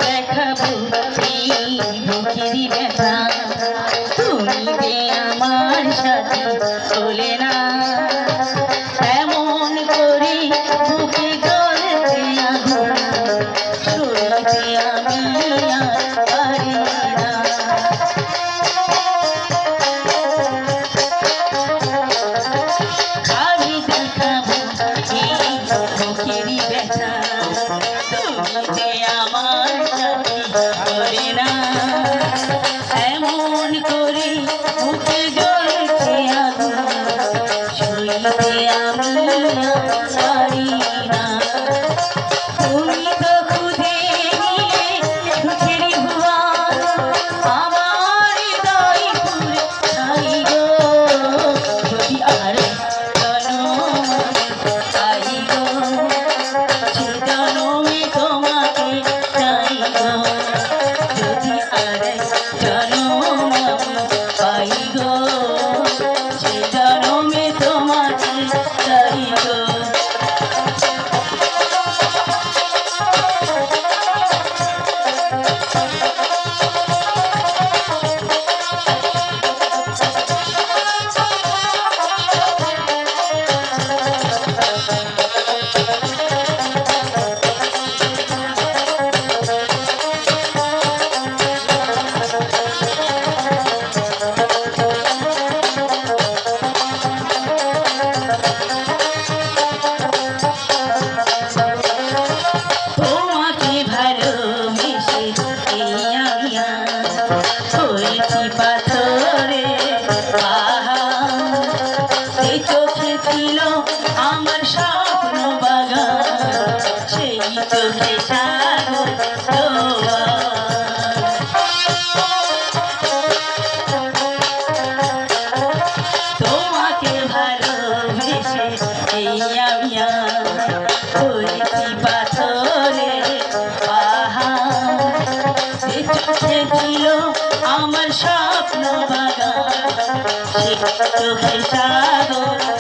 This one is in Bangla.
দেখাবো এই বুকেরই ব্যথা তুমি যে আমার সাথে চলে না এমন করে বুকে জ্বলছে আগুন সইতে আমি আর পারি না আমি দেখাবো এই বুকেরই ব্যথা তুমি যে আমার সাথে চলে না এমন করে বুকে জ্বলছে আগুন সইতে আমি আর পারি না তুমি তো খুঁজে নিলে সুখেরই ভুবন আমার হৃদয় পুরে ছাই গো যদি আর জনম পাই গো সে জনমে তোমাকে চাই গো যদি আর জনম পাই গো সে জনমে তোমাকে চাই গো তোমাকে ভালোবেসে এই আমি হয়েছি পাথরে সেই চোখে ছিল আমার স্বপ্ন বাগান সেই চোখে সাগর তোমাকে ভালোবেসে এই আমি হয়েছি পাথরে সে চোখে ছিল আমার স্বপ্ন বাগান সে চোখে সাগর